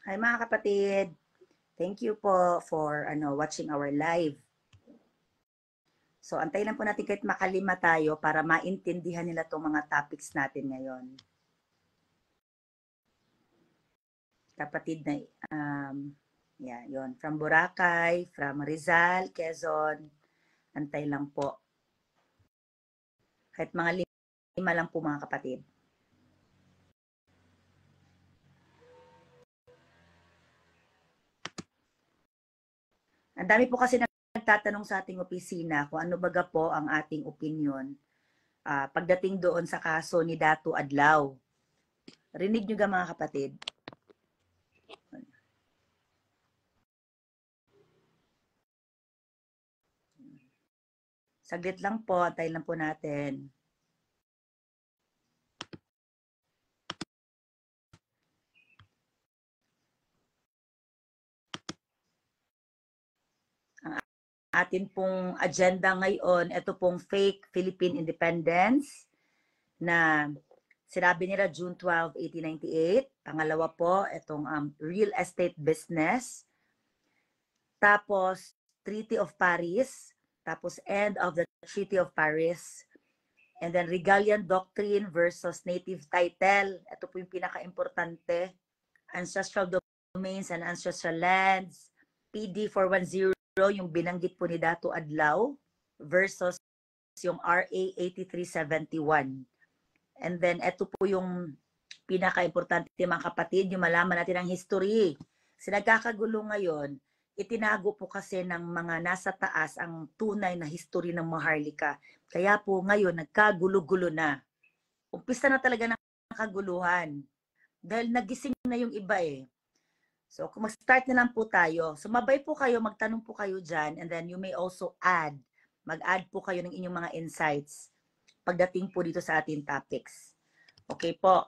Hi mga kapatid. Thank you po for watching our live. So antayin lang po natin kahit makalima tayo para maintindihan nila itong mga topics natin ngayon. Kapatid na yon from Boracay, from Rizal, Quezon. Antay lang po. Kahit mga lima lang po mga kapatid. Ang dami po kasi nagtatanong sa ating opisina kung ano baga po ang ating opinion pagdating doon sa kaso ni Datu Adlaw. Rinig nyo ga mga kapatid? Saglit lang po, antay lang po natin. Ang atin pong agenda ngayon, ito pong fake Philippine independence na sinabi nila June 12, 1898. Pangalawa po, itong real estate business. Tapos, Treaty of Paris. Tapos, end of the Treaty of Paris. And then, Regalian Doctrine versus Native Title. Ito po yung pinaka-importante. Ancestral Domains and Ancestral Lands. PD 410, yung binanggit po ni Dato Adlaw versus yung RA 8371. And then, ito po yung pinaka-importante mga kapatid, yung malaman natin ang history. Kasi nagkakagulo ngayon, itinago po kasi ng mga nasa taas ang tunay na history ng Maharlika. Kaya po ngayon, nagkagulo-gulo na. Umpisa na talaga ng kaguluhan. Dahil nagising na yung iba eh. So, kung mag-start na lang po tayo, sumabay po kayo, magtanong po kayo dyan, and then you may also add, mag-add po kayo ng inyong mga insights pagdating po dito sa ating topics. Okay po.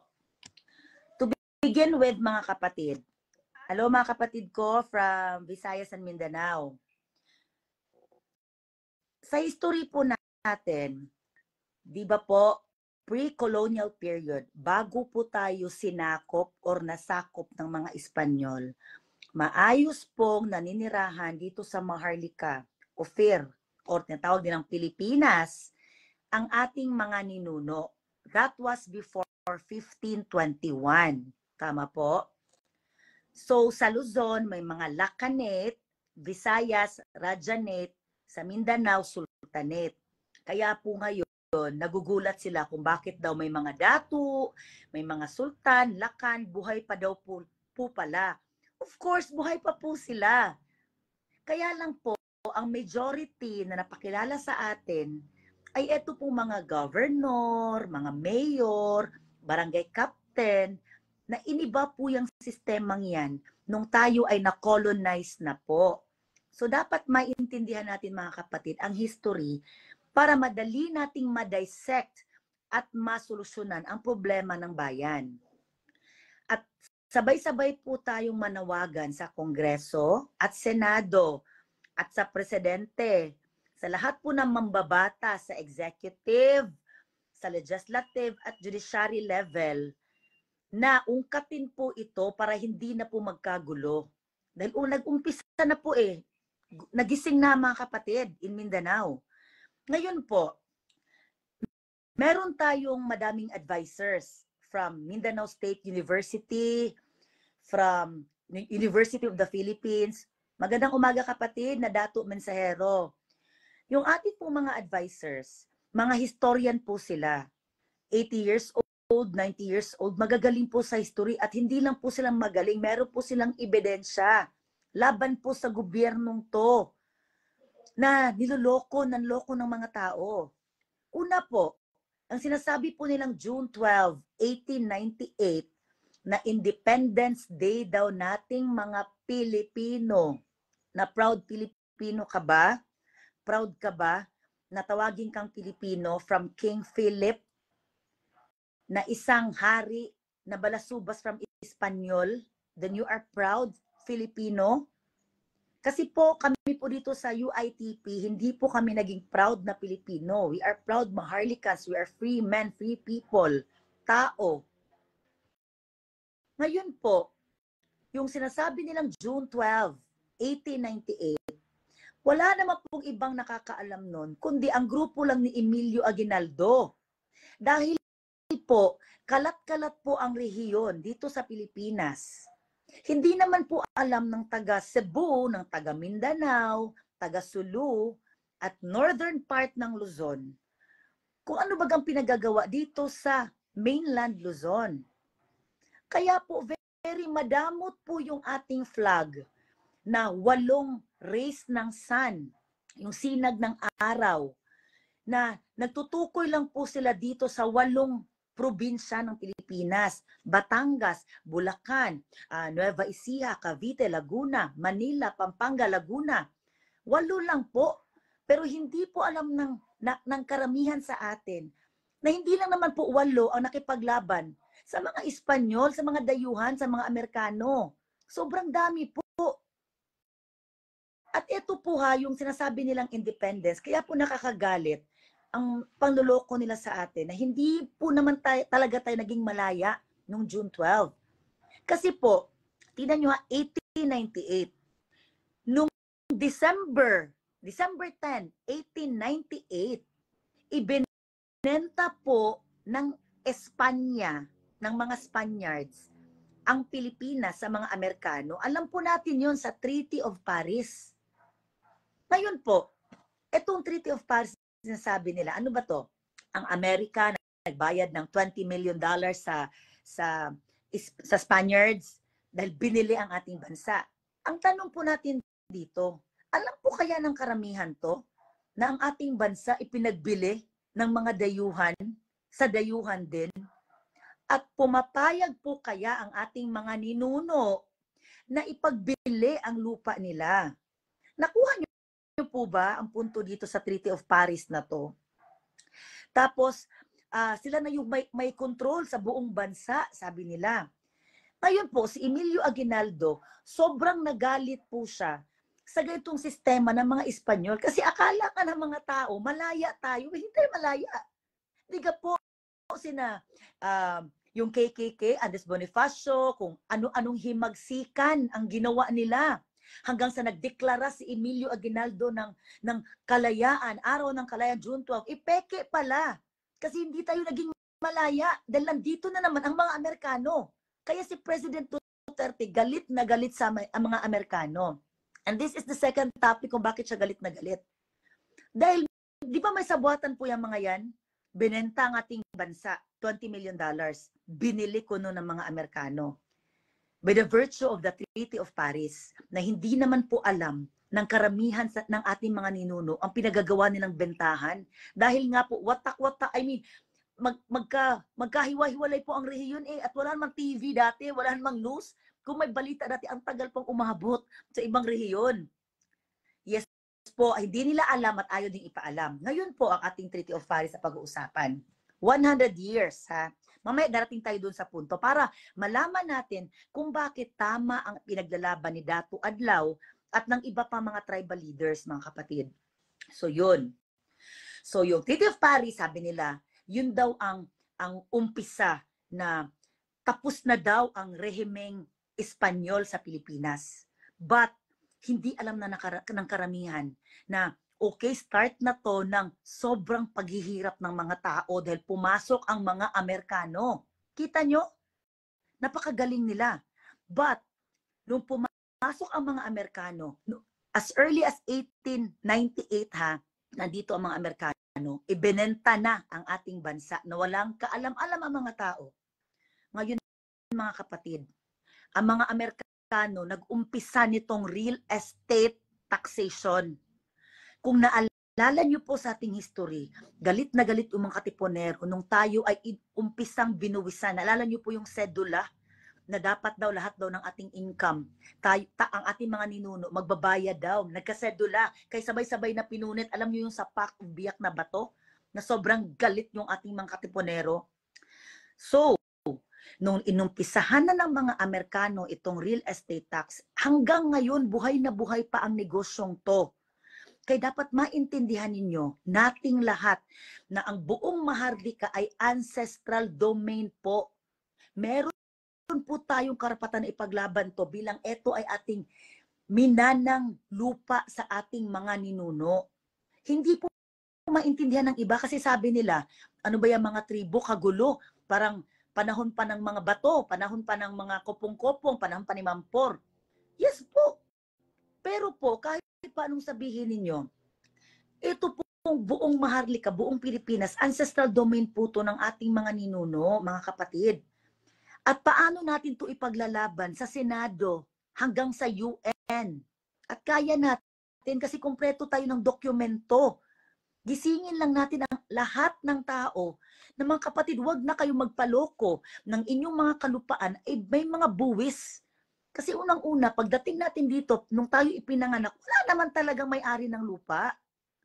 To begin with, mga kapatid, hello mga kapatid ko from Visayas and Mindanao. Sa history po natin, di ba po, pre-colonial period, bago po tayo sinakop or nasakop ng mga Espanyol, maayos pong naninirahan dito sa Maharlika o FIR or tinatawag din ng Pilipinas ang ating mga ninuno. That was before 1521. Tama po? So sa Luzon may mga Lacanet, Visayas, Rajanet, sa Mindanao, Sultanate. Kaya po ngayon, nagugulat sila kung bakit daw may mga datu, may mga sultan, lakan, buhay pa daw po pala. Of course, buhay pa po sila. Kaya lang po, ang majority na napakilala sa atin ay ito po mga governor, mga mayor, barangay captain, na iniba po yung sistemang yan nung tayo ay na-colonize na po. So dapat maintindihan natin mga kapatid ang history para madali nating ma-dissect at masolusyonan ang problema ng bayan. At sabay-sabay po tayong manawagan sa Kongreso at Senado at sa Presidente, sa lahat po ng mambabata sa executive, sa legislative at judiciary level na ungkatin po ito para hindi na po magkagulo. Dahil nag-umpisa na po nagising na mga kapatid in Mindanao. Ngayon po, meron tayong madaming advisors from Mindanao State University, from University of the Philippines. Magandang umaga kapatid na Dato Mensahero. Yung ating po mga advisors, mga historian po sila. 80 years old, 90 years old, magagaling po sa history at hindi lang po silang magaling, meron po silang ebidensya laban po sa gobyernong to na nanloko ng mga tao. Una po, ang sinasabi po nilang June 12, 1898 na Independence Day daw nating mga Pilipino. Na proud Pilipino ka ba? Proud ka ba na tawagin kang Pilipino from King Philip na isang hari na balasubas from Espanyol? Then you are proud Filipino? Kasi po kami po dito sa UITP, hindi po kami naging proud na Pilipino. We are proud Maharlicans. We are free men, free people. Tao. Ngayon po, yung sinasabi nilang June 12, 1898, wala naman pong ibang nakakaalam nun, kundi ang grupo lang ni Emilio Aguinaldo. Dahil po, kalat-kalat po ang rehiyon dito sa Pilipinas. Hindi naman po alam ng taga Cebu, ng taga Mindanao, taga Sulu, at northern part ng Luzon, kung ano bagang pinagagawa dito sa mainland Luzon. Kaya po, very madamot po yung ating flag na 8 rays ng sun, yung sinag ng araw, na nagtutukoy lang po sila dito sa 8 probinsya ng Pilipinas: Batangas, Bulacan, Nueva Ecija, Cavite, Laguna, Manila, Pampanga, Laguna. 8 lang po. Pero hindi po alam ng karamihan sa atin na hindi lang naman po 8 ang nakipaglaban sa mga Espanyol, sa mga dayuhan, sa mga Amerikano. Sobrang dami po. At ito po yung sinasabi nilang independence, kaya po nakakagalit ang panloloko nila sa atin na hindi po naman talaga tayo naging malaya noong June 12. Kasi po, tingnan nyo 1898, noong December 10, 1898, ibinenta po ng Espanya, ng mga Spaniards, ang Pilipinas sa mga Amerikano. Alam po natin yon sa Treaty of Paris. Ngayon po, itong Treaty of Paris, sinasabi nila, ano ba to? Ang Amerika nagbayad ng $20 million sa Spaniards dahil binili ang ating bansa. Ang tanong po natin dito, alam po kaya ng karamihan to na ang ating bansa ipinagbili ng mga dayuhan sa dayuhan din? At pumapayag po kaya ang ating mga ninuno na ipagbili ang lupa nila? Nakuha niyo po ba ang punto dito sa Treaty of Paris na to? Tapos, sila na yung may control sa buong bansa, sabi nila. Ngayon po, si Emilio Aguinaldo, sobrang nagalit po siya sa ganitong sistema ng mga Espanyol. Kasi akala ka ng mga tao, malaya tayo. Hindi tayo malaya. Hindi ka po yung KKK, Andres Bonifacio, kung ano-anong himagsikan ang ginawa nila. Hanggang sa nagdeklara si Emilio Aguinaldo ng kalayaan, araw ng kalayaan, June 12, ipeke pala. Kasi hindi tayo naging malaya dahil nandito na naman ang mga Amerikano. Kaya si President Duterte galit na galit sa mga Amerikano. And this is the second topic kung bakit siya galit na galit. Dahil, di ba may sabuatan po yung mga yan? Binenta ang ating bansa, $20 million. Binili ko noon ng mga Amerikano. By the virtue of the Treaty of Paris, na hindi naman po alam ng karamihan ng ating mga ninuno ang pinagagawa nilang bentahan. Dahil nga po, watak-watak, magkahiwa-hiwalay po ang rehiyon at wala namang TV dati, wala namang news. Kung may balita dati, ang tagal pong umahabot sa ibang rehiyon. Yes po, hindi nila alam at ayaw din ipaalam. Ngayon po ang ating Treaty of Paris sa pag-uusapan. 100 years, ha? Mamaya darating tayo doon sa punto para malaman natin kung bakit tama ang pinaglalaban ni Datu Adlaw at ng iba pa mga tribal leaders, mga kapatid. So yun. So yung Treaty of Paris, sabi nila, yun daw ang umpisa na tapos na daw ang rehimeng Espanyol sa Pilipinas. But hindi alam na ng karamihan na okay, start na to ng sobrang paghihirap ng mga tao dahil pumasok ang mga Amerikano. Kita nyo? Napakagaling nila. But, nung pumasok ang mga Amerikano, as early as 1898 nandito ang mga Amerikano, ibinenta na ang ating bansa na walang kaalam-alam ang mga tao. Ngayon, mga kapatid, ang mga Amerikano nag-umpisa nitong real estate taxation. Kung naalala nyo po sa ating history, galit na galit yung mga katipunero nung tayo ay umpisang binuwisan. Naalala nyo po yung sedula na dapat daw lahat daw ng ating income, ang ating mga ninuno, magbabayad daw. Nagkasedula, kay sabay-sabay na pinunit. Alam nyo yung sapak, biyak na bato, na sobrang galit yung ating mga katipunero. So, nung inumpisahan na ng mga Amerikano itong real estate tax, hanggang ngayon buhay na buhay pa ang negosyong to. Kaya dapat maintindihan ninyo, nating lahat, na ang buong Maharlika ay ancestral domain po. Meron po tayong karapatan na ipaglaban to bilang ito ay ating minanang lupa sa ating mga ninuno. Hindi po maintindihan ng iba kasi sabi nila, ano ba yung mga tribo, kagulo, parang panahon pa ng mga bato, panahon pa ng mga kopong-kopong, panahon pa ni Mampor. Yes po. Pero po, kahit paanong sabihin ninyo, ito pong buong Maharlika, buong Pilipinas, ancestral domain po to ng ating mga ninuno, mga kapatid. At paano natin to ipaglalaban sa Senado hanggang sa UN? At kaya natin kasi kumpleto tayo ng dokumento. Gisingin lang natin ang lahat ng tao na mga kapatid, wag na kayo magpaloko ng inyong mga kalupaan ay may mga buwis. Kasi unang-una, pagdating natin dito, nung tayo ipinanganak, wala naman talagang may-ari ng lupa.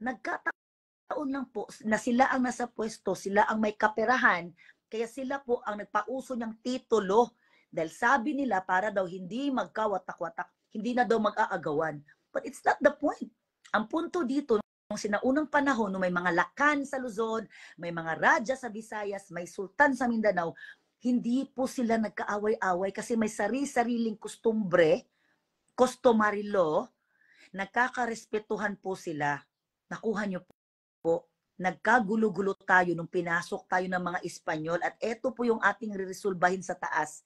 Nagkataon lang po na sila ang nasa pwesto, sila ang may kaperahan, kaya sila po ang nagpauso ng titulo. Dahil sabi nila, para daw hindi magkawatak-watak, hindi na daw mag-aagawan. But it's not the point. Ang punto dito, nung sinaunang panahon, nung may mga lakan sa Luzon, may mga raja sa Visayas, may sultan sa Mindanao, hindi po sila nagkaaway-away kasi may sari-sariling kustumbre, customary law, nagkakarespetuhan po sila. Nakuha nyo po, nagkagulo-gulo tayo nung pinasok tayo ng mga Espanyol at eto po yung ating reresolbahin sa taas.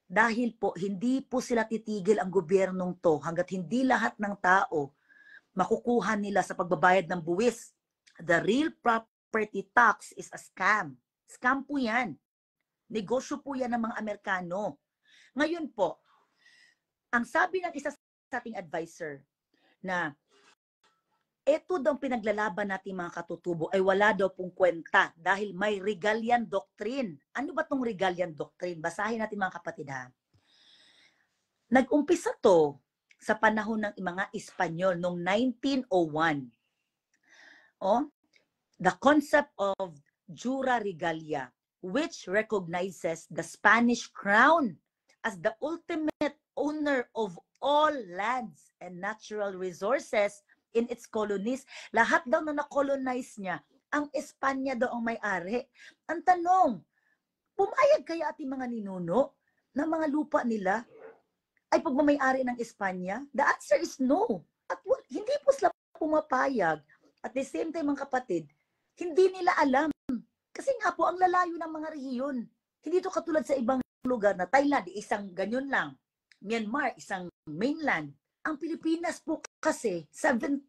Dahil po, hindi po sila titigil ang gobyernong to hanggat hindi lahat ng tao makukuha nila sa pagbabayad ng buwis. The real property tax is a scam. Scam po yan. Negosyo po yan ng mga Amerikano. Ngayon po, ang sabi ng isa sa ating advisor na ito daw pinaglalaban natin mga katutubo ay wala daw pong kwenta dahil may Regalian Doctrine. Ano ba tong Regalian Doctrine? Basahin natin mga kapatid ha. Nag-umpisa to sa panahon ng mga Espanyol noong 1901. The concept of Jura Regalia, which recognizes the Spanish crown as the ultimate owner of all lands and natural resources in its colonies. Lahat daw na na-colonize niya, ang Espanya daw ang may-ari. Ang tanong, pumayag kaya ating mga ninuno na mga lupa nila ay pagmamay-ari ng Espanya? The answer is no. At hindi po sila pumapayag. At the same time, mga kapatid, hindi nila alam. Kasi nga po, ang lalayo ng mga rehiyon. Hindi to katulad sa ibang lugar na Thailand, isang ganyan lang. Myanmar, isang mainland. Ang Pilipinas po kasi,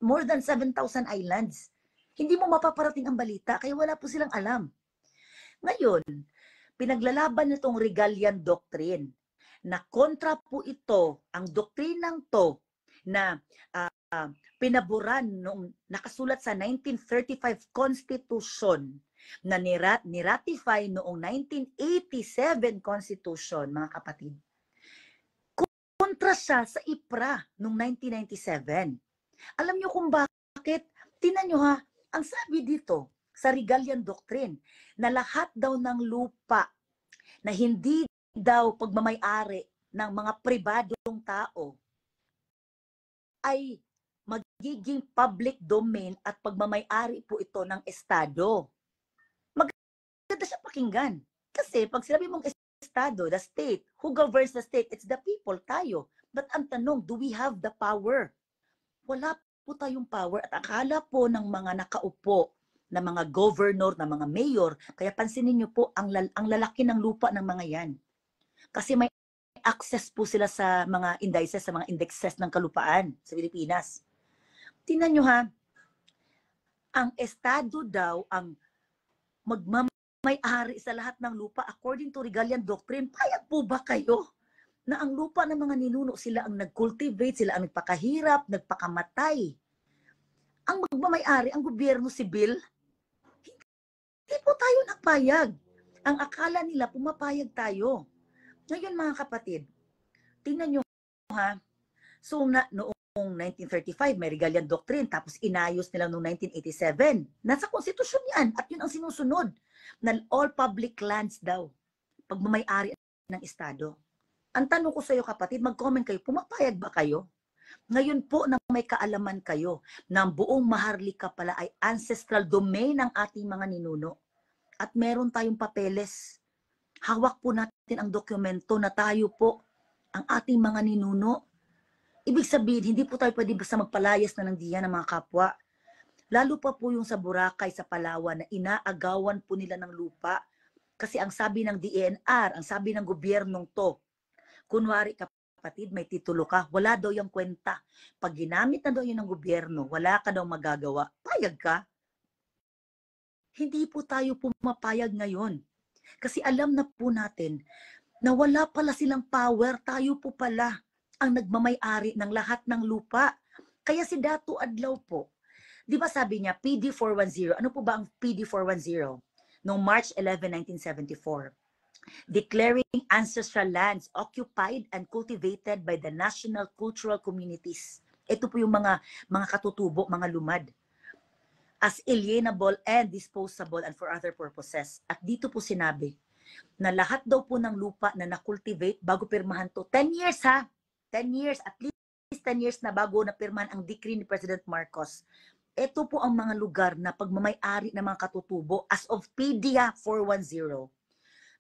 more than 7,000 islands. Hindi mo mapaparating ang balita, kaya wala po silang alam. Ngayon, pinaglalaban nitong Regalian Doctrine, na kontra po ito, ang doktrinang to, na pinaboran nung nakasulat sa 1935 Constitution na niratify noong 1987 Constitution, mga kapatid. Kontra siya sa IPRA noong 1997. Alam niyo kung bakit? Tingnan niyo ha, ang sabi dito sa Regalian Doctrine na lahat daw ng lupa na hindi daw pagmamay-ari ng mga pribadong tao ay magiging public domain at pagmamay-ari po ito ng Estado. Maganda siya pakinggan. Kasi pag sinabi mong Estado, the state, who governs the state? It's the people, tayo. But ang tanong, do we have the power? Wala po tayong power at akala po ng mga nakaupo na mga governor, na mga mayor, kaya pansinin niyo po ang lalaki ng lupa ng mga yan. Kasi may access po sila sa mga indices, sa mga indexes ng kalupaan sa Pilipinas. Tingnan nyo ha, ang Estado daw ang magmamay-ari sa lahat ng lupa according to Regalian Doctrine. Payag po ba kayo na ang lupa ng mga ninuno sila ang nag-cultivate, sila ang nagpakahirap, nagpakamatay? Ang magmamay-ari, ang gobyerno sibil, hindi po tayo nagpayag. Ang akala nila, pumapayag tayo. Ngayon mga kapatid, tingnan nyo ha, so noong 1935 may Regalian Doctrine, tapos inayos nila noong 1987. Nasa konstitusyon yan at yun ang sinusunod na all public lands daw, pagmamay-ari ng Estado. Ang tanong ko sa iyo kapatid, mag-comment kayo, pumapayag ba kayo? Ngayon po na may kaalaman kayo na ang buong Maharlika pala ay ancestral domain ng ating mga ninuno at meron tayong papeles. Hawak po natin ang dokumento na tayo po ang ating mga ninuno. Ibig sabihin, hindi po tayo pwede basta magpalayas na ng diyan ng mga kapwa. Lalo pa po yung sa Boracay, sa Palawan, na inaagawan po nila ng lupa. Kasi ang sabi ng DENR, ang sabi ng gobyernong to, kunwari kapatid, may titulo ka, wala daw yung kwenta. Pag ginamit na daw yun ng gobyerno, wala ka daw magagawa. Payag ka? Hindi po tayo pumapayag ngayon. Kasi alam na po natin na wala pala silang power, tayo po pala ang nagmamay-ari ng lahat ng lupa. Kaya si Dato Adlaw po, di ba sabi niya, PD 410, ano po ba ang PD 410? Noong March 11, 1974. Declaring ancestral lands occupied and cultivated by the national cultural communities. Ito po yung mga katutubo, mga lumad. As alienable and disposable and for other purposes. At dito po sinabi na lahat daw po ng lupa na nakultivate bago pirmahan to, 10 years ha, 10 years, at least 10 years na bago na pirmahan ang decree ni President Marcos. Ito po ang mga lugar na pagmamay-ari ng mga katutubo as of PDA 410.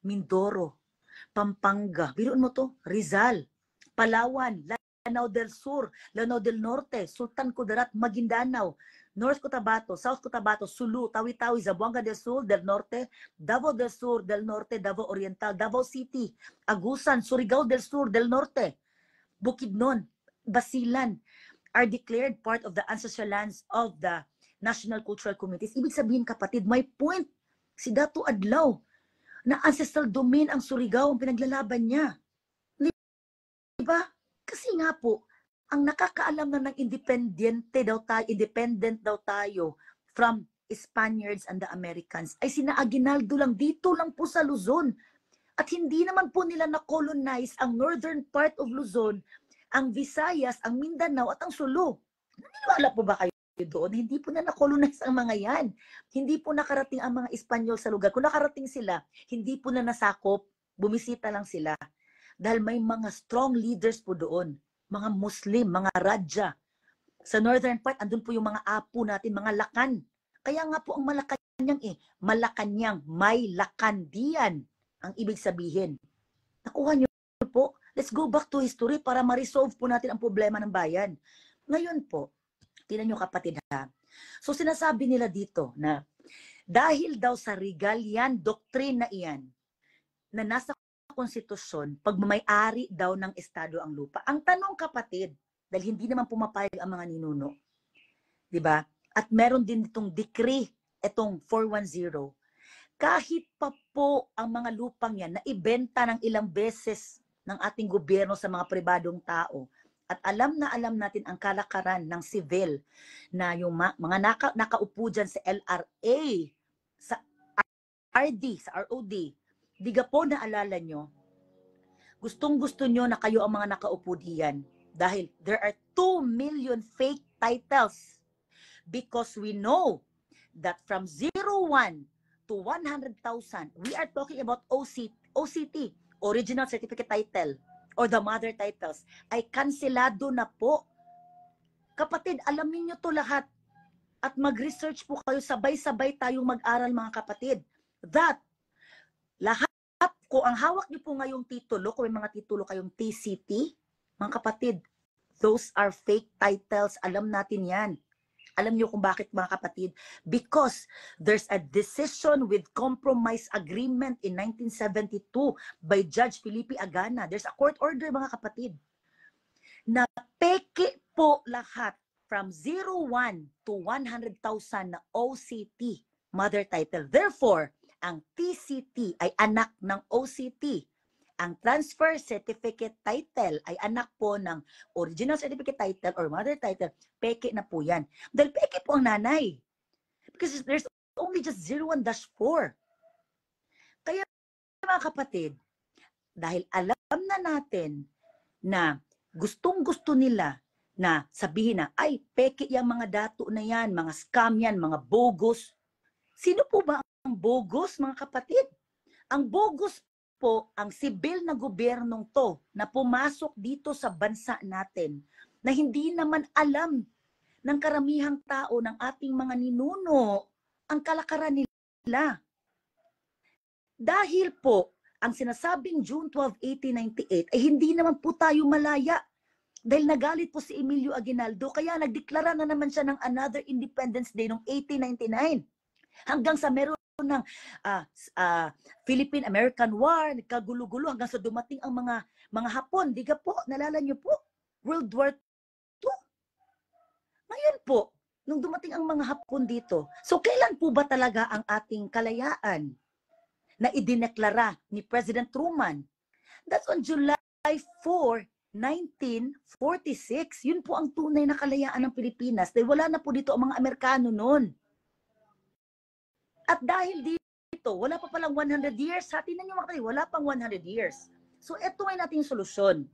Mindoro, Pampanga, biruin mo to, Rizal, Palawan, Lanao del Sur, Lanao del Norte, Sultan Kudarat, Maguindanao, North Cotabato, South Cotabato, Sulu, Tawi-Tawi, Zamboanga del Sur, del Norte, Davao del Sur, del Norte, Davao Oriental, Davao City, Agusan, Surigao del Sur, del Norte, Bukidnon, Basilan, are declared part of the ancestral lands of the national cultural communities. Ibig sabihin, kapatid, may point si Dato Adlaw na ancestral domain ang Surigao ang pinaglalaban niya. Diba? Kasi nga po, ang nakakaalam na ng independent daw tayo from Spaniards and the Americans ay sina Aguinaldo lang, dito lang po sa Luzon. At hindi naman po nila na-colonize ang northern part of Luzon, ang Visayas, ang Mindanao at ang Sulu. Naniniwala po ba kayo doon? Hindi po na na-colonize ang mga yan. Hindi po nakarating ang mga Espanyol sa lugar. Kung nakarating sila, hindi po na nasakop, bumisita lang sila. Dahil may mga strong leaders po doon. Mga Muslim, mga Raja. Sa northern part, andun po yung mga apo natin, mga Lakan. Kaya nga po ang Malacanang Malacanang, may Lakandian ang ibig sabihin. Nakuha niyo po? Let's go back to history para ma-resolve po natin ang problema ng bayan. Ngayon po, tingnan niyo kapatid ha. So sinasabi nila dito na dahil daw sa Regalian doctrine na iyan, na nasa konstitusyon, pagmamay-ari daw ng estado ang lupa. Ang tanong kapatid, dahil hindi naman pumapayag ang mga ninuno, di ba? At meron din itong decree, itong 410, kahit pa po ang mga lupang yan na ibenta ng ilang beses ng ating gobyerno sa mga pribadong tao, at alam natin ang kalakaran ng civil na yung mga nakaupo dyan sa LRA, sa RD, sa ROD, diga po naalala nyo, gustong-gusto nyo na kayo ang mga nakaupo diyan dahil there are 2 million fake titles because we know that from 01 to 100,000, we are talking about OCT, Original Certificate Title, or the mother titles, ay kanselado na po. Kapatid, alamin nyo to lahat at mag-research po kayo, sabay-sabay tayong mag-aral mga kapatid. That, lahat ko, ang hawak niyo po ngayong titulo, kung may mga titulo kayong TCT, mga kapatid, those are fake titles. Alam natin yan. Alam niyo kung bakit mga kapatid? Because there's a decision with compromise agreement in 1972 by Judge Felipe Agana. There's a court order mga kapatid na peke po lahat from 01 to 100,000 na OCT, mother title. Therefore, ang TCT ay anak ng OCT. Ang transfer certificate title ay anak po ng original certificate title or mother title. Peke na po yan. Dahil peke po ang nanay. Because there's only just 01-4. Kaya mga kapatid, dahil alam na natin na gustong-gusto nila na sabihin na, ay, peke yung mga dato na yan, mga scam yan, mga bogus. Sino po ba ang bogus, mga kapatid? Ang bogus po ang sibil na gobyernong to na pumasok dito sa bansa natin na hindi naman alam ng karamihang tao, ng ating mga ninuno, ang kalakaran nila. Dahil po, ang sinasabing June 12, 1898 ay hindi naman po tayo malaya. Dahil nagalit po si Emilio Aguinaldo, kaya nagdeklara na naman siya ng another Independence Day noong 1899. Hanggang sa meron ng Philippine-American War, nagkagulo-gulo hanggang sa dumating ang mga Hapon. Diga po, nalala niyo po, World War II. Ngayon po, nung dumating ang mga Hapon dito, so kailan po ba talaga ang ating kalayaan na idineklara ni President Truman? That's on July 4, 1946. Yun po ang tunay na kalayaan ng Pilipinas dahil wala na po dito ang mga Amerikano noon. At dahil dito, wala pa palang 100 years. Tingnan niyo mga kapatid, wala pang 100 years. So ito ay nating solusyon.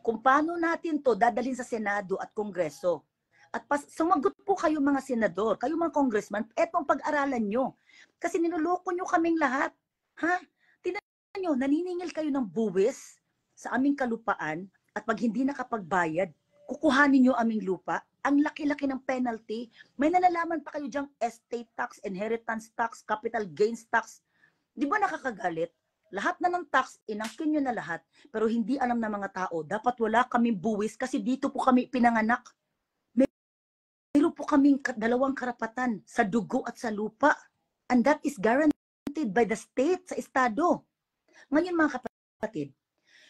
Kung paano natin to dadalhin sa Senado at Kongreso. At sumagot po kayo mga senador, kayo mga congressman, etong pag-aralan nyo. Kasi niloloko nyo kaming lahat. Ha? Tingnan nyo, naniningil kayo ng buwis sa aming kalupaan at pag hindi nakapagbayad, kukuhanin nyo aming lupa. Ang laki-laki ng penalty. May nalalaman pa kayo diyang estate tax, inheritance tax, capital gains tax. Di ba nakakagalit? Lahat na ng tax, inangkin nyo na lahat. Pero hindi alam ng mga tao, dapat wala kaming buwis kasi dito po kami pinanganak. Meron po kaming dalawang karapatan sa dugo at sa lupa. And that is guaranteed by the state sa estado. Ngayon mga kapatid,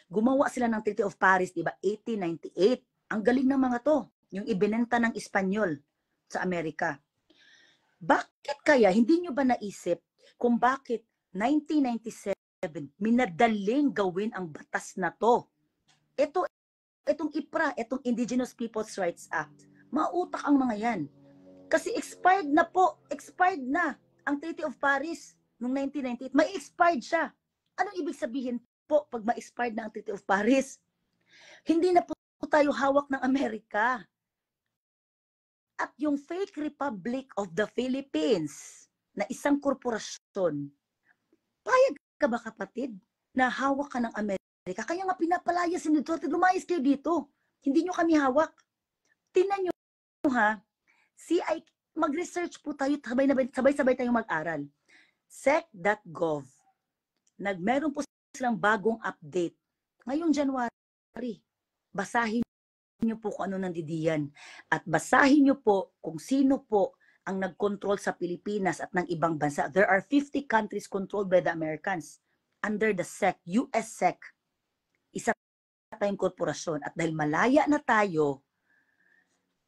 gumawa sila ng Treaty of Paris, di ba? 1898. Ang galing ng mga to. Yung ibinenta ng Espanyol sa Amerika. Bakit kaya, hindi nyo ba naisip kung bakit 1997, minadaling gawin ang batas na to? Itong IPRA, itong Indigenous Peoples' Rights Act, mautak ang mga yan. Kasi expired na ang Treaty of Paris noong 1998. May expired siya. Anong ibig sabihin po pag ma-expired na ang Treaty of Paris? Hindi na po tayo hawak ng Amerika. At yung Fake Republic of the Philippines na isang korporasyon, payag ka ba kapatid na hawak ka ng Amerika? Kaya nga pinapalaya si Duterte, lumayas kayo dito. Hindi nyo kami hawak. Tingnan nyo ha, mag-research po tayo, sabay-sabay tayong mag-aral. sec.gov. Meron po silang bagong update. Ngayong January, basahin niyo po kung ano nandidiyan. At basahin niyo po kung sino po ang nag-control sa Pilipinas at ng ibang bansa. There are 50 countries controlled by the Americans under the SEC, US SEC. Isa tayong korporasyon. At dahil malaya na tayo,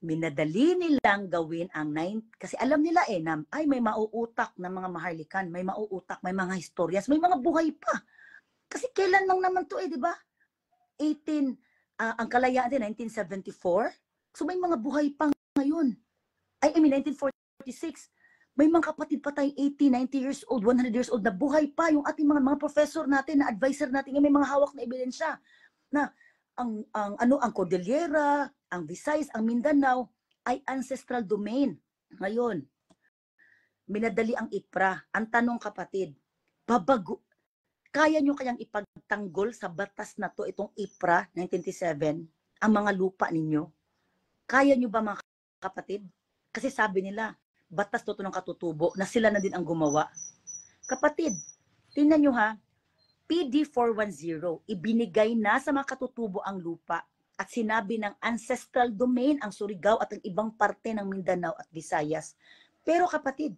minadali nilang gawin ang kasi alam nila na ay may mauutak na mga maharlikan, may mauutak, may mga historians, may mga buhay pa. Kasi kailan lang naman to di ba? Ang kalayaan din, 1974. So may mga buhay pa ngayon. I mean, 1946. May mga kapatid pa tayong 80, 90 years old, 100 years old na buhay pa. Yung ating mga professor natin, na advisor natin, may mga hawak na ebidensya na ang Cordillera, ang Visayas, ang Mindanao ay ancestral domain. Ngayon, minadali ang IPRA. Ang tanong kapatid, kaya nyo kayang ipagtanggol sa batas na to, itong IPRA 1997, ang mga lupa ninyo? Kaya nyo ba mga kapatid? Kasi sabi nila, batas to ng katutubo na sila na din ang gumawa. Kapatid, tingnan nyo ha, PD 410, ibinigay na sa mga katutubo ang lupa at sinabi ng ancestral domain ang Surigao at ang ibang parte ng Mindanao at Visayas. Pero kapatid,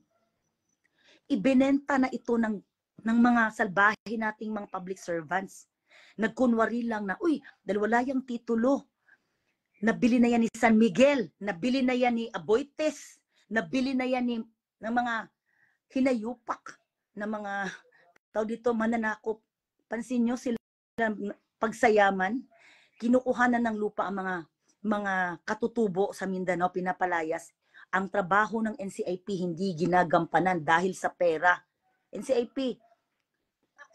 ibinenta na ito ng mga salbahe nating mga public servants. Nagkunwari lang na, dahil wala yung titulo. Nabili na yan ni San Miguel, nabili na yan ni Aboites, nabili na yan ng mga hinayupak na mga tao dito mananakop. Pansin nyo sila pagsayaman, kinukuhanan ng lupa ang mga katutubo sa Mindanao, pinapalayas. Ang trabaho ng NCIP hindi ginagampanan dahil sa pera. NCIP,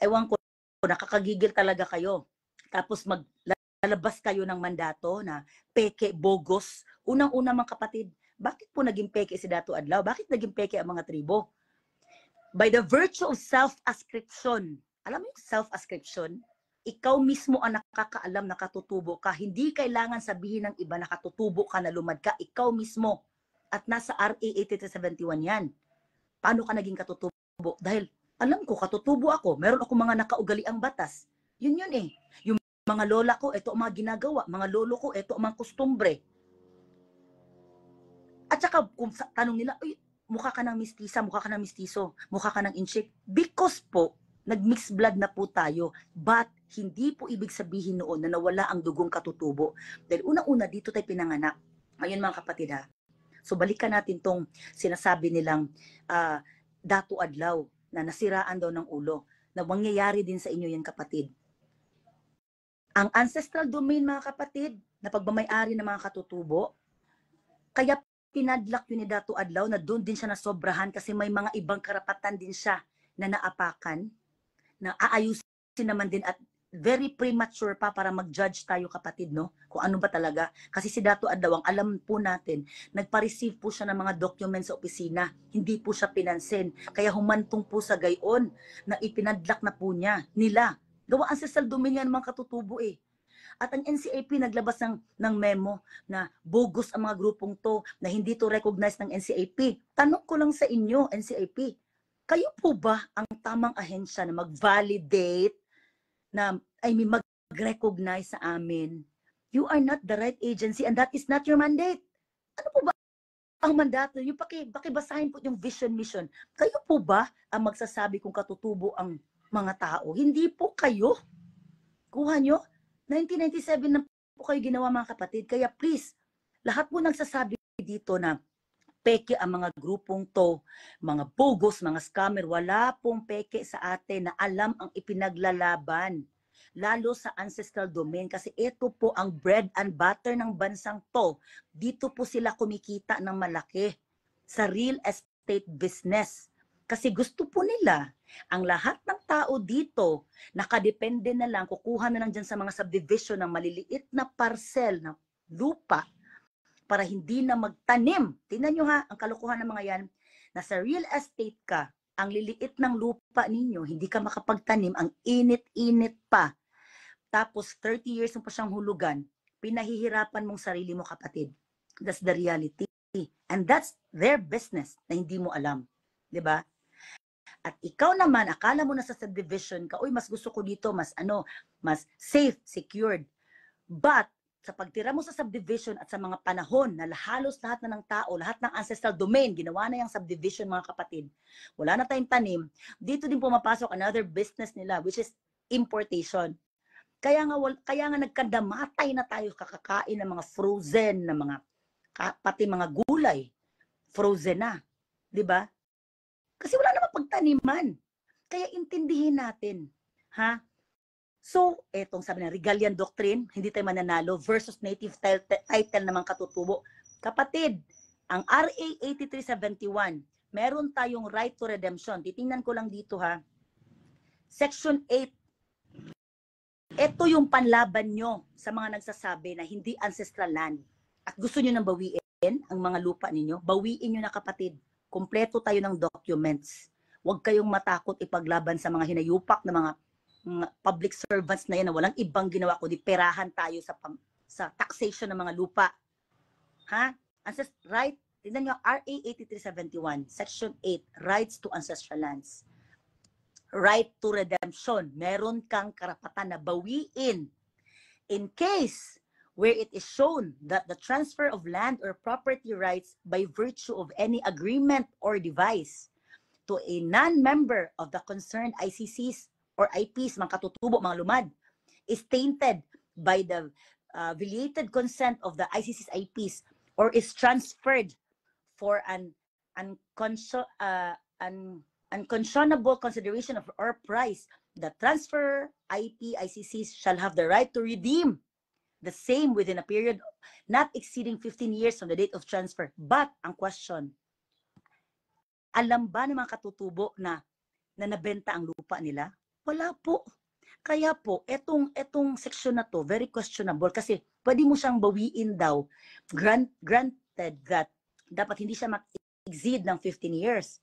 ewan ko, nakakagigil talaga kayo. Tapos lalabas kayo ng mandato na peke, bogus. Unang-una mga kapatid, bakit po naging peke si Dato Adlaw? Bakit naging peke ang mga tribo? By the virtue of self-ascription. Alam mo yung self-ascription? Ikaw mismo ang nakakaalam na katutubo ka. Hindi kailangan sabihin ng iba na katutubo ka, na lumad ka. Ikaw mismo. At nasa RA 8371 yan. Paano ka naging katutubo? Dahil Alam ko, katutubo ako. Meron ako mga nakaugaliang batas. Yun eh. Yung mga lola ko, ito ang mga ginagawa. Mga lolo ko, ito ang mga kustumbre. At saka, kung tanong nila, uy, mukha ka ng mistisa, mukha ka ng mistiso, mukha ka ng inchik. Because po, nag-mix blood na po tayo. But, hindi po ibig sabihin noon na nawala ang dugong katutubo. Dahil una-una, dito tayo pinanganak. Ngayon mga kapatid ha. So, balikan natin tong sinasabi nilang Datu Adlaw na nasiraan daw ng ulo. Na mangyayari din sa inyo yan kapatid. Ang ancestral domain mga kapatid, na pagmamayari ng mga katutubo, kaya pinadlak yun ni Datu Adlaw na doon din siya nasobrahan kasi may mga ibang karapatan din siya na naapakan, na aayusin naman din at very premature pa para mag-judge tayo kapatid, no? Kung ano ba talaga. Kasi si Datu Adlaw, ang alam po natin, nagpa-receive po siya ng mga documents sa opisina. Hindi po siya pinansin. Kaya humantong po sa gayon na ipinadlak na po nila. Gawa ancestral domain yan mga katutubo eh. At ang NCAP naglabas ng memo na bogus ang mga grupong to, na hindi to recognize ng NCAP. Tanong ko lang sa inyo, NCAP, kayo po ba ang tamang ahensya na mag-validate, na mag-recognize sa amin? You are not the right agency and that is not your mandate. Ano po ba ang mandato? Yung pakibasahin po yung vision mission. Kayo po ba ang magsasabi kung katutubo ang mga tao? Hindi po kayo. Kuha nyo? 1997 na po kayo ginawa mga kapatid. Kaya please, lahat po nagsasabi dito na peke ang mga grupong to, mga bogus, mga scammer, wala pong peke sa atin na alam ang ipinaglalaban. Lalo sa ancestral domain kasi ito po ang bread and butter ng bansang to. Dito po sila kumikita ng malaki sa real estate business. Kasi gusto po nila ang lahat ng tao dito, nakadepende na lang, kukuha na lang dyan sa mga subdivision ng maliliit na parcel na lupa para hindi na magtanim. Tingnan nyo ha, ang kalokohan ng mga yan, na sa real estate ka, ang liliit ng lupa ninyo, hindi ka makapagtanim, ang init-init pa. Tapos 30 years mo pa siyang hulugan, pinahihirapan mong sarili mo kapatid. That's the reality. And that's their business na hindi mo alam. 'Di ba? At ikaw naman, akala mo na sa subdivision ka, uy, mas gusto ko dito, mas safe, secured. But, sa pagtira mo sa subdivision at sa mga panahon na halos lahat na ng tao, lahat ng ancestral domain, ginawa na yung subdivision mga kapatid, wala na tayong tanim, dito din pumapasok another business nila, which is importation. Kaya nga nagkadamatay na tayo kakakain ng mga frozen, na mga, pati mga gulay, frozen na. 'Di ba? Kasi wala namang pagtaniman. Kaya intindihin natin. Ha? So, etong sabi na Regalian Doctrine, hindi tayo mananalo, versus native title naman katutubo. Kapatid, ang RA 8371, meron tayong right to redemption. Titingnan ko lang dito ha. Section 8. Ito yung panlaban nyo sa mga nagsasabi na hindi ancestral land. At gusto nyo nang bawiin ang mga lupa ninyo. Bawiin nyo na kapatid. Kompleto tayo ng documents. Huwag kayong matakot ipaglaban sa mga hinayupak na mga public servants na yan na walang ibang ginawa kundi perahan tayo sa taxation ng mga lupa. Ha? Right? Tingnan nyo, RA 8371, Section 8, Rights to Ancestral Lands. Right to redemption. Meron kang karapatan na bawiin in case where it is shown that the transfer of land or property rights by virtue of any agreement or device to a non-member of the concerned ICCs or IPs, mga katutubo, mga lumad, is tainted by the violated consent of the ICCs IPs or is transferred for an unconscionable consideration of or price, the transfer IP ICCs shall have the right to redeem the same within a period not exceeding 15 years from the date of transfer. But, ang question, alam ba ng mga katutubo na nabenta ang lupa nila? Wala po. Kaya po, etong section na to, very questionable kasi pwede mo siyang bawiin daw, granted that dapat hindi siya mag-exceed ng 15 years.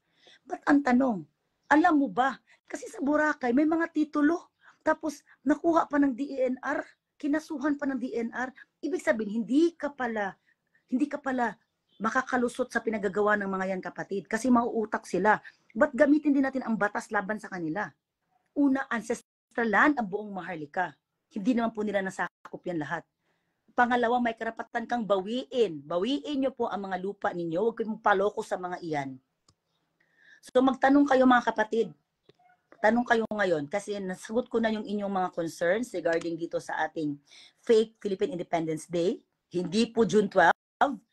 But ang tanong, alam mo ba, kasi sa Boracay may mga titulo, tapos nakuha pa ng DENR, kinasuhan pa ng DNR, ibig sabihin, hindi ka pala makakalusot sa pinagagawa ng mga yan kapatid kasi mauutak sila. ba't gamitin din natin ang batas laban sa kanila? Una, ancestral land ang buong Maharlika. Hindi naman po nila nasakop yan lahat. Pangalawa, may karapatan kang bawiin. Bawiin nyo po ang mga lupa ninyo. Huwag kayong paloko sa mga iyan. So magtanong kayo mga kapatid. Tanong kayo ngayon kasi nasagot ko na yung inyong mga concerns regarding dito sa ating fake Philippine Independence Day. Hindi po June 12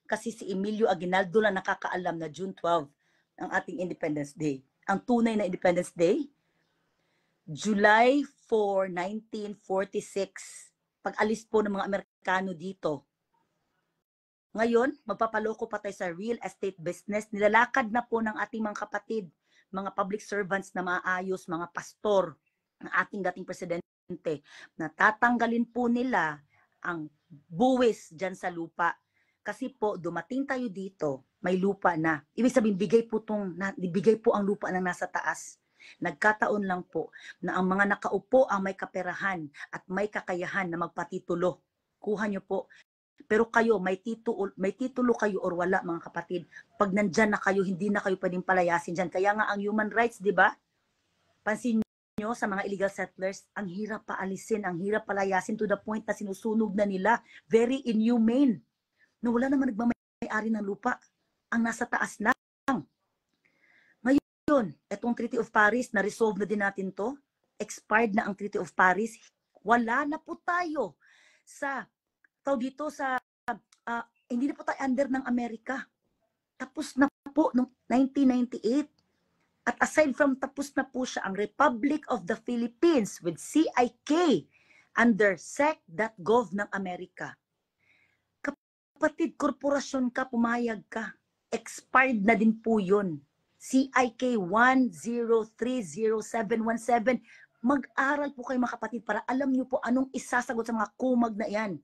kasi si Emilio Aguinaldo lang nakakaalam na June 12 ang ating Independence Day. Ang tunay na Independence Day, July 4, 1946. Pag-alis po ng mga Amerikano dito. Ngayon, magpapaloko pa tayo sa real estate business. Nilalakad na po ng ating mga kapatid, mga public servants na maayos, mga pastor, ng ating dating presidente, na tatanggalin po nila ang buwis dyan sa lupa. Kasi po, dumating tayo dito, may lupa na. Ibig sabihin, bigay po ang lupa na nasa taas. Nagkataon lang po na ang mga nakaupo ang may kaperahan at may kakayahan na magpatitulo. Kuha nyo po. Pero kayo, may titulo kayo or wala mga kapatid. Pag nandyan na kayo, hindi na kayo pwedeng palayasin dyan. Kaya nga ang human rights, di ba? Pansin nyo sa mga illegal settlers, ang hirap paalisin, ang hirap palayasin to the point na sinusunog na nila. Very inhumane. Na wala naman nagmamayari ng lupa. Ang nasa taas lang. Ngayon, etong Treaty of Paris, na-resolve na din natin to. Expired na ang Treaty of Paris. Wala na po tayo sa hindi na po tayo under ng Amerika. Tapos na po noong 1998. At aside from tapos na po siya, ang Republic of the Philippines with CIK under SEC.gov ng Amerika. Kapatid, korporasyon ka, pumayag ka. Expired na din po yun. CIK 1030717. Mag-aral po kayo mga kapatid para alam nyo po anong isasagot sa mga kumag na yan.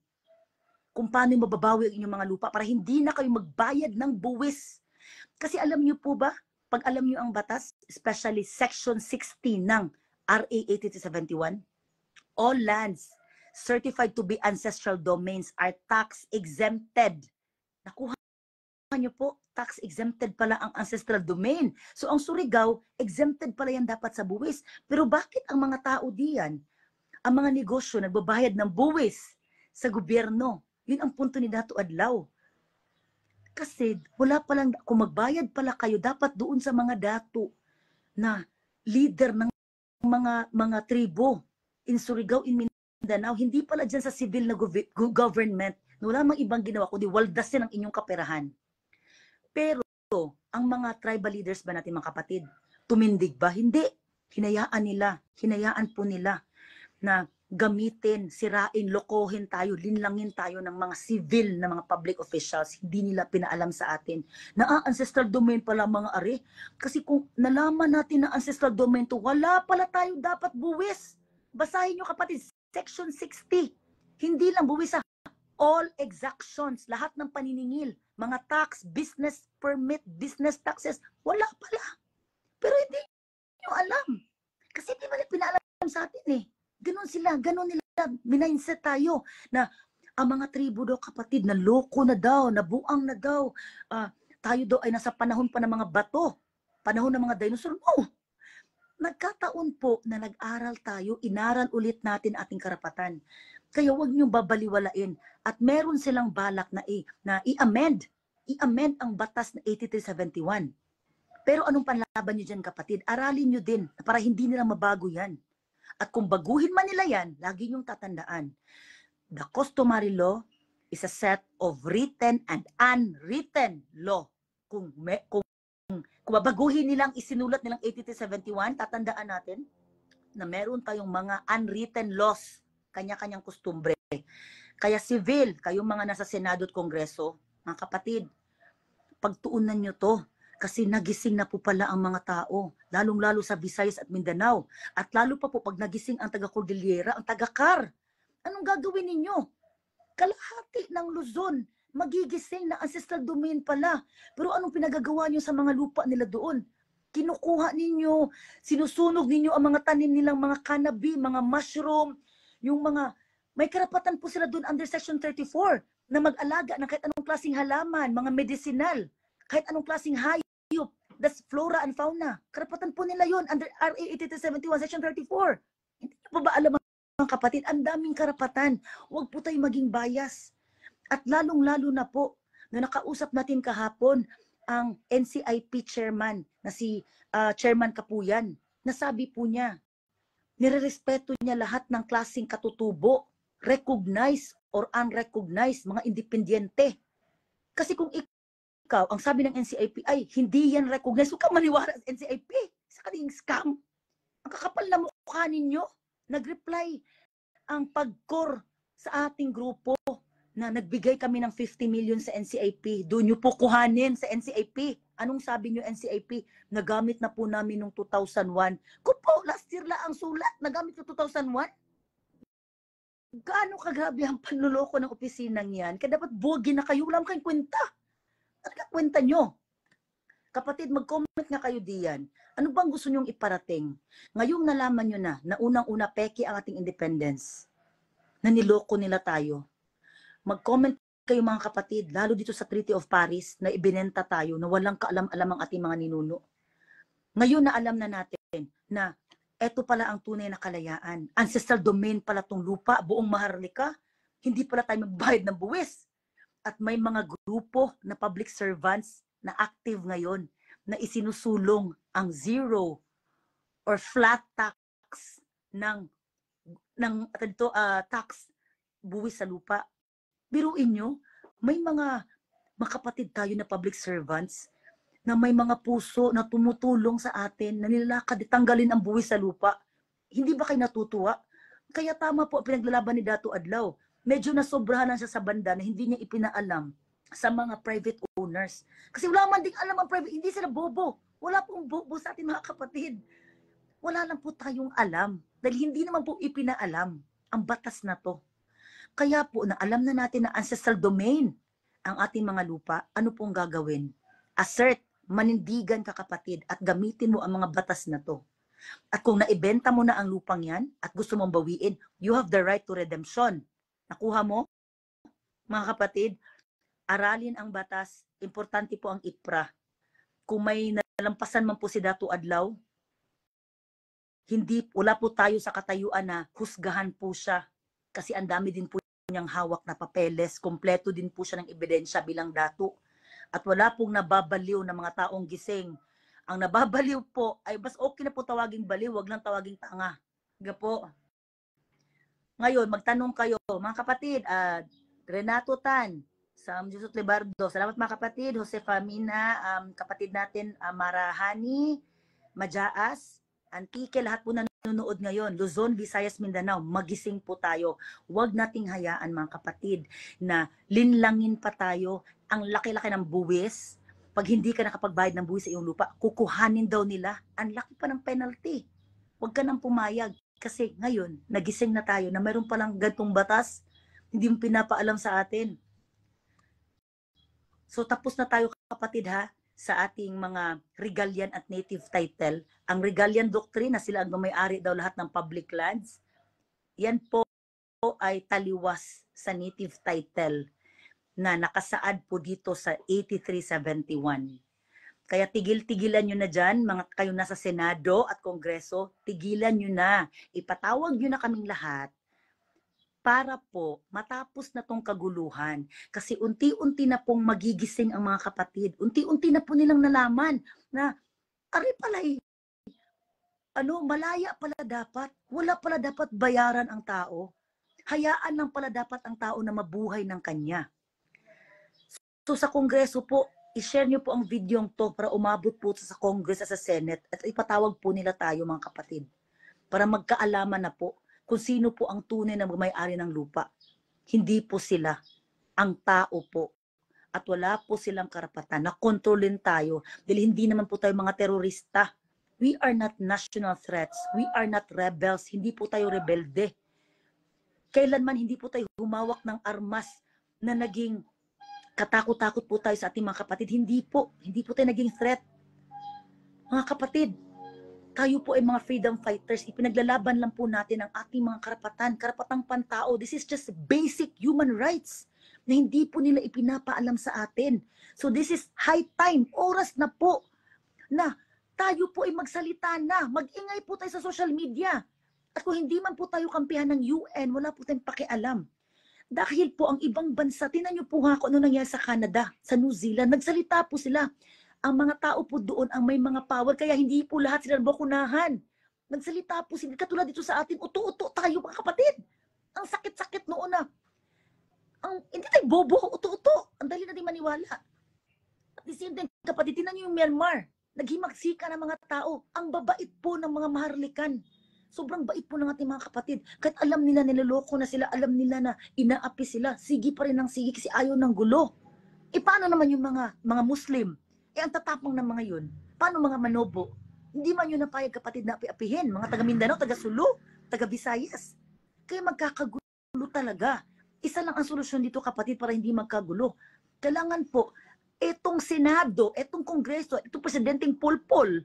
Kung paano mababawi ang inyong mga lupa para hindi na kayo magbayad ng buwis. Kasi alam nyo po ba, pag alam nyo ang batas, especially Section 16 ng RA 8371, all lands certified to be ancestral domains are tax exempted. Nakuha nyo po, tax exempted pala ang ancestral domain. So ang Surigao, exempted pala yan dapat sa buwis. Pero bakit ang mga tao diyan, ang mga negosyo, nagbabayad ng buwis sa gobyerno? Yun ang punto ni Dato Adlaw. Kasi wala palang, kung magbayad pala kayo, dapat doon sa mga dato na leader ng mga tribo in Surigao, in Mindanao, hindi pala dyan sa civil na government, wala mang ibang ginawa, kundi waldasin ang inyong kaperahan. Pero ang mga tribal leaders ba natin mga kapatid, tumindig ba? Hindi. Hinayaan po nila na gamitin, sirain, lokohin tayo, linlangin tayo ng mga civil na mga public officials. Hindi nila pinaalam sa atin na ancestral domain pala mga ari. Kasi kung nalaman natin na ancestral domain to, wala pala tayo dapat buwis. Basahin nyo kapatid, Section 60. Hindi lang buwis sa all exactions, lahat ng paniningil, mga tax, business permit, business taxes, wala pala. Pero hindi nyo alam. Kasi di ba pinaalam sa atin eh. Ganon sila, ganon nila, mindset tayo na ang mga tribo daw kapatid, na loko na daw, nabuang na daw, tayo daw ay nasa panahon pa ng mga bato, panahon ng mga dinosaur. No! Nagkataon po na nag-aral tayo, inaral ulit natin ating karapatan. Kaya huwag niyong babaliwalain. At meron silang balak na i-amend ang batas na 8371. Pero anong panlaban niyo dyan kapatid? Aralin niyo din para hindi nila mabago yan. At kung baguhin man nila yan, lagi niyong tatandaan, the customary law is a set of written and unwritten law. Kung babaguhin nilang isinulat nilang 8371, tatandaan natin na meron tayong mga unwritten laws, kanya-kanyang kustumbre. Kaya civil, kayong mga nasa Senado at Kongreso, mga kapatid, pagtuunan nyo to. Kasi nagising na po pala ang mga tao, lalong-lalo sa Visayas at Mindanao. At lalo pa po pag nagising ang taga-Cordillera, ang taga-Car. Anong gagawin ninyo? Kalahati ng Luzon, magigising na ancestral domain pala. Pero anong pinagagawa nyo sa mga lupa nila doon? Kinukuha ninyo, sinusunog ninyo ang mga tanim nilang mga cannabis, mga mushroom, yung mga, may karapatan po sila doon under Section 34 na mag-alaga ng kahit anong klaseng halaman, mga medicinal, kahit anong klaseng hayop, That's flora and fauna. Karapatan po nila yon under RA 8371 Section 34. Hindi niyo pa ba alam mga kapatid? Ang daming karapatan. Huwag po tayo maging bias. At lalong-lalo na po, na nakausap natin kahapon ang NCIP chairman na si Chairman Kapuyan. Nasabi po niya, nirerespeto niya lahat ng klaseng katutubo, recognized or unrecognized, mga independyente. Kasi kung ikaw, ang sabi ng NCIP ay hindi yan recognized, huwag kang maniwala sa NCIP. Sa kaling scam. Ang kakapal na mukha ninyo. Nag-reply ang pagkor sa ating grupo na nagbigay kami ng 50 million sa NCIP. Doon nyo po kuhanin sa NCIP. Anong sabi nyo NCIP? Nagamit na po namin noong 2001. Kung po, last year lang ang sulat. Nagamit noong 2001? Gaano kagrabe ang panluloko ng opisinang yan? Kaya dapat bogi na kayo. Wala kayong kwenta. At kwenta nyo. Kapatid, mag-comment nga kayo diyan. Ano bang gusto nyong iparating? Ngayong nalaman nyo na unang-una peke ang ating independence. Na niloko nila tayo. Mag-comment kayo mga kapatid, lalo dito sa Treaty of Paris na ibinenta tayo na walang kaalam-alam ang ating mga ninuno. Ngayon na alam na natin na eto pala ang tunay na kalayaan. Ancestral domain pala tong lupa, buong Maharlika. Hindi pala tayo magbayad ng buwis. At may mga grupo na public servants na active ngayon na isinusulong ang zero or flat tax ng tax buwis sa lupa. Biruin nyo, may mga makapatid tayo na public servants na may mga puso na tumutulong sa atin na nilalakad tanggalin ang buwis sa lupa. Hindi ba kayo natutuwa? Kaya tama po ang pinaglalaban ni Dato Adlaw. Medyo nasobrahan lang siya sa banda na hindi niya ipinaalam sa mga private owners. Kasi wala man ding alam ang private, hindi sila bobo. Wala pong bobo sa ating mga kapatid. Wala lang po tayong alam. Dahil hindi naman po ipinaalam ang batas na to. Kaya po, na alam na natin na ancestral domain ang ating mga lupa, ano pong gagawin? Assert, manindigan ka kapatid, at gamitin mo ang mga batas na to. At kung naibenta mo na ang lupang yan, at gusto mong bawiin, you have the right to redemption. Nakuha mo? Mga kapatid, aralin ang batas, importante po ang IPRA. Kung may nalampasan man po si Dato Adlaw, wala po tayo sa katayuan na husgahan po siya. Kasi ang dami din po niyang hawak na papeles, kompleto din po siya ng ebidensya bilang dato. At wala pong nababaliw na mga taong gising. Ang nababaliw po ay mas okay na po tawaging baliw, wag lang tawaging tanga. Nga po. Ngayon, magtanong kayo, mga kapatid, Renato Tan, Sam Jusut Libardo, salamat mga kapatid, Josefa Mina, kapatid natin, Marahani, Majaas, Antike, lahat po nanonood ngayon, Luzon, Visayas, Mindanao, magising po tayo. Huwag nating hayaan mga kapatid na linlangin pa tayo ang laki-laki ng buwis. Pag hindi ka nakapagbayad ng buwis sa iyong lupa, kukuhanin daw nila. Ang laki pa ng penalty. Huwag ka nang pumayag. Kasi ngayon, nagising na tayo na mayroon palang gantong batas, hindi mo pinapaalam sa atin. So tapos na tayo kapatid ha, sa ating mga regalian at native title. Ang regalian doctrine na sila ang may-ari daw lahat ng public lands, yan po ay taliwas sa native title na nakasaad po dito sa 8371. Kaya tigil-tigilan nyo na dyan, mga kayo nasa Senado at Kongreso, tigilan nyo na. Ipatawag nyo na kaming lahat para po matapos na tong kaguluhan. Kasi unti-unti na pong magigising ang mga kapatid. Unti-unti na po nilang nalaman na, ari pala malaya pala dapat. Wala pala dapat bayaran ang tao. Hayaan lang pala dapat ang tao na mabuhay ng kanya. So sa Kongreso po, i-share nyo po ang video to para umabot po sa Congress at sa Senate at ipatawag po nila tayo mga kapatid para magkaalaman na po kung sino po ang tunay na may-ari ng lupa. Hindi po sila, ang tao po. At wala po silang karapatan na kontrolin tayo dahil hindi naman po tayo mga terorista. We are not national threats. We are not rebels. Hindi po tayo rebelde. Kailanman hindi po tayo humawak ng armas na naging katakot-takot po tayo sa ating mga kapatid. Hindi po tayo naging threat. Mga kapatid, tayo po ay mga freedom fighters. Ipinaglalaban lang po natin ang ating mga karapatang pantao. This is just basic human rights na hindi po nila ipinapaalam sa atin. So this is high time, oras na po na tayo po ay magsalita na, mag-ingay po tayo sa social media. At kung hindi man po tayo kampihan ng UN, wala po tayong pakialam. Dahil po ang ibang bansa, tinan niyo po nga kung ano nangyari sa Canada, sa New Zealand, nagsalita po sila. Ang mga tao po doon ang may mga power, kaya hindi po lahat sila bakunahan. Nagsalita po sila, katulad dito sa atin, uto-uto tayo mga kapatid. Ang sakit-sakit noon na. Hindi tayo bobo, uto-uto. Ang dali natin maniwala. At the same time, kapatid, tinan niyo yung Myanmar. Naghimagsika ng mga tao. Ang babait po ng mga maharlikan. Sobrang bait po ng ating mga kapatid. Kahit alam nila niloloko na sila, alam nila na inaapi sila, sige pa rin ang sige kasi ayaw ng gulo. Paano naman yung mga Muslim? Ang tatapang ng mga yun. Paano mga Manobo? Hindi man yun napayag kapatid na api-apihin. Mga taga Mindanao, taga Sulu, taga Visayas. Kaya magkakagulo talaga. Isa lang ang solusyon dito kapatid para hindi magkagulo. Kailangan po, etong Senado, etong Kongreso, etong Presidenteng Pulpol,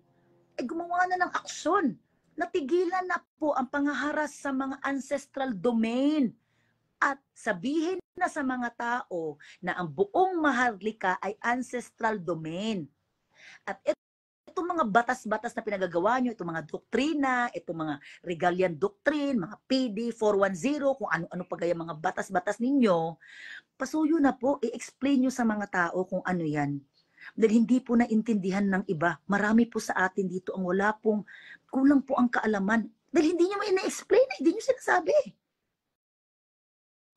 gumawa na ng aksyon. Natigilan na po ang pangaharas sa mga ancestral domain at sabihin na sa mga tao na ang buong Maharlika ay ancestral domain. At itong mga batas-batas na pinagagawa nyo, itong mga doktrina, itong mga Regalian Doctrine, mga PD 410, kung ano-ano pa gaya mga batas-batas ninyo, pasuyo na po, i-explain nyo sa mga tao kung ano yan. Dahil hindi po naintindihan ng iba. Marami po sa atin dito ang wala pong, kulang po ang kaalaman. Dahil hindi nyo ina-explain, hindi nyo sinasabi.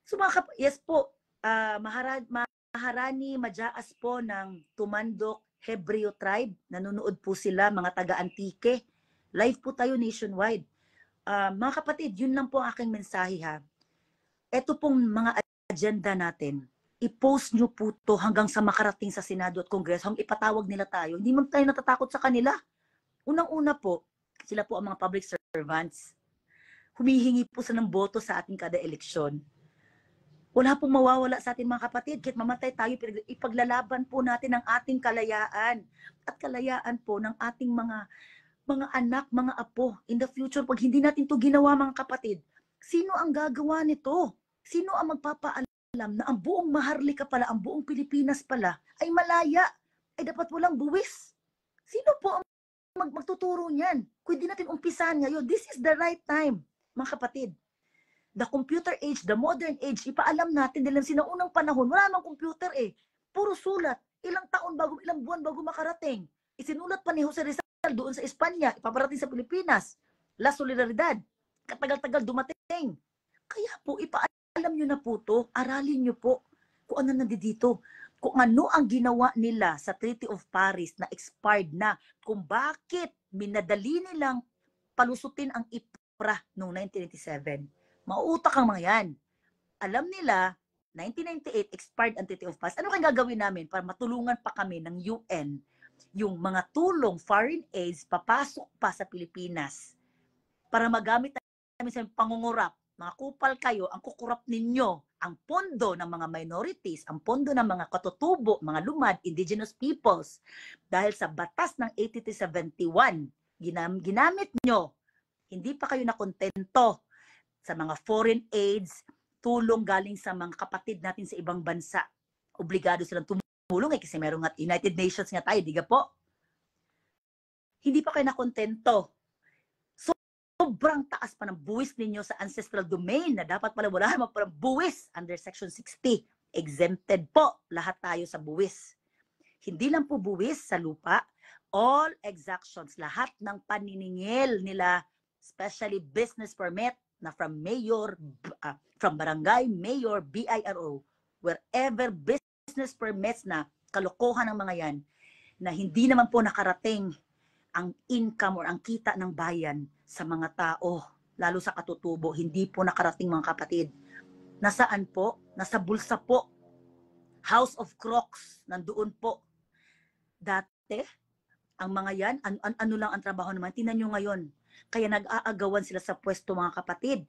So yes po, Maharani Majaas po ng Tumandok Hebreo Tribe. Nanonood po sila, mga taga-Antique. Live po tayo nationwide. Mga kapatid, yun lang po ang aking mensahe ha. Ito pong mga agenda natin, i-post nyo po to hanggang sa makarating sa Senado at Kongreso, hanggang ipatawag nila tayo. Hindi man tayo natatakot sa kanila. Unang-una po, sila po ang mga public servants. Humihingi po sa ng boto sa ating kada eleksyon. Wala pong mawawala sa ating mga kapatid. Kahit mamatay tayo, ipaglalaban po natin ang ating kalayaan. At kalayaan po ng ating mga anak, mga apo. In the future, pag hindi natin to ginawa mga kapatid, sino ang gagawa nito? Sino ang magpapaalam na ang buong Maharlika pala, ang buong Pilipinas pala, ay malaya, ay dapat walang buwis? Sino po ang magtuturo niyan? Kung hindi natin umpisahan ngayon, this is the right time, mga kapatid. The computer age, the modern age, ipaalam natin dahil sinaunang panahon, wala namang computer puro sulat, ilang buwan bago makarating. Isinulat pa ni Jose Rizal doon sa Espanya, ipaparating sa Pilipinas. La Solidaridad, katagal-tagal dumating. Kaya po, ipaalam nyo na po to, aralin nyo po kung ano nandito. Kung ano ang ginawa nila sa Treaty of Paris na expired na, kung bakit minadali nilang palusutin ang IPRA noong 1997. Mauutak ang mga yan. Alam nila, 1998 expired ang Treaty of Paris. Ano kayang gagawin namin para matulungan pa kami ng UN, yung mga tulong, foreign aids, papasok pa sa Pilipinas para magamit namin sa pangungurap. Mga kupal kayo, ang kukurap ninyo, ang pondo ng mga minorities, ang pondo ng mga katutubo, mga lumad, indigenous peoples. Dahil sa batas ng 8371, ginamit nyo, hindi pa kayo nakontento sa mga foreign aids, tulong galing sa mga kapatid natin sa ibang bansa. Obligado silang tumulong kasi meron nga United Nations nga tayo, diga po? Hindi pa kayo nakontento. Sobrang taas pa ng buwis ninyo sa ancestral domain na dapat pala wala naman parang buwis under Section 60. Exempted po lahat tayo sa buwis. Hindi lang po buwis sa lupa, all exactions, lahat ng paniningil nila, especially business permit, na from mayor, from barangay, mayor, BIRO, wherever business permits na kalokohan ng mga yan, na hindi naman po nakarating ang income or ang kita ng bayan sa mga tao, lalo sa katutubo, hindi po nakarating mga kapatid. Nasaan po? Nasa bulsa po. House of Crocs, nandoon po. Dati, ang mga yan, ano lang ang trabaho naman, tinan nyo ngayon. Kaya nag-aagawan sila sa pwesto mga kapatid.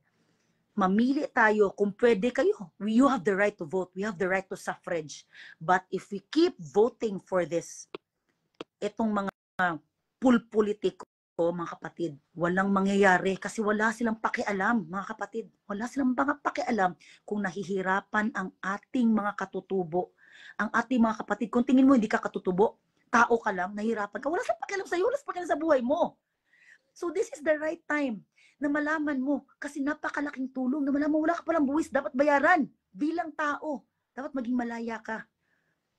Mamili tayo kung pwede kayo. You have the right to vote. We have the right to suffrage. But if we keep voting for this, itong mga pulpolitiko, mga kapatid, walang mangyayari kasi wala silang pakialam, mga kapatid. Wala silang mga pakialam kung nahihirapan ang ating mga katutubo. Ang ating mga kapatid, kung tingin mo hindi ka katutubo, tao ka lang, nahirapan ka, wala sa pakialam sa'yo, wala sa pakialam sa buhay mo. So this is the right time na malaman mo, kasi napakalaking tulong na malaman mo, wala ka palang buwis, dapat bayaran bilang tao. Dapat maging malaya ka.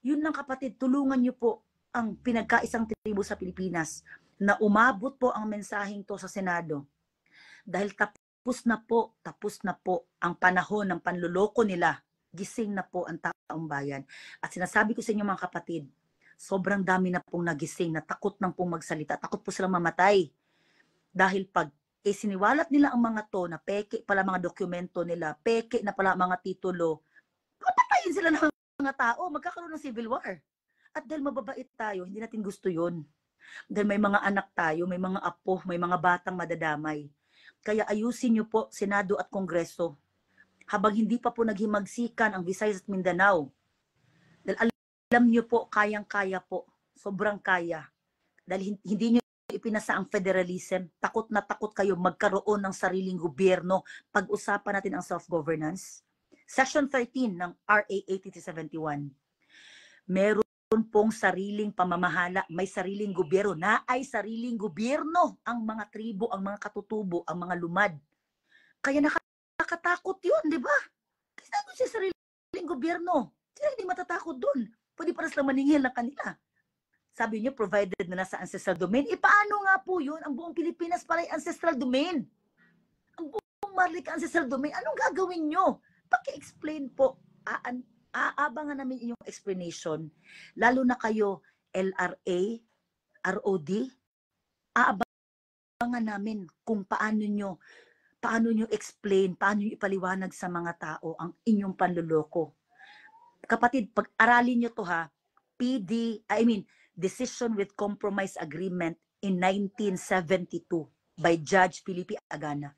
Yun lang kapatid, tulungan niyo po ang pinagkaisang tribo sa Pilipinas na umabot po ang mensaheng to sa Senado. Dahil tapos na po ang panahon ng panluloko nila. Gising na po ang taong bayan. At sinasabi ko sa inyo mga kapatid, sobrang dami na pong nagising, na takot nang pong magsalita, takot po silang mamatay. Dahil pag siniwalat nila ang mga to na peke pala mga dokumento nila, peke na pala mga titulo, papatayin sila ng mga tao, magkakaroon ng civil war. At dahil mababait tayo, hindi natin gusto yun. Dahil may mga anak tayo, may mga apo, may mga batang madadamay. Kaya ayusin niyo po Senado at Kongreso. Habang hindi pa po naghimagsikan ang Visayas at Mindanao. Dahil alam niyo po, kayang-kaya po. Sobrang kaya. Dahil hindi niyo ipinasa ang federalism, takot na takot kayo magkaroon ng sariling gobyerno. Pag-usapan natin ang self-governance. Section 13 ng RA 8371. Meron pong sariling pamamahala, may sariling gobyerno, na ay sariling gobyerno ang mga tribo, ang mga katutubo, ang mga lumad. Kaya nakakatakot yun, di ba? Kasi nandun siya sariling gobyerno. Sila hindi matatakot dun. Pwede para silang maningil ng kanila. Sabi niyo, provided na nasa ancestral domain. Paano nga po yun? Ang buong Pilipinas para ay ancestral domain. Ang buong Marlica ancestral domain. Anong gagawin nyo? Paki-explain po. Aabangan namin inyong explanation. Lalo na kayo, LRA, ROD. Aabangan namin kung paano nyo explain, paano nyo ipaliwanag sa mga tao ang inyong panluloko. Kapatid, pag-aralin nyo to ha, Decision with Compromise Agreement in 1972 by Judge Felipe Agana.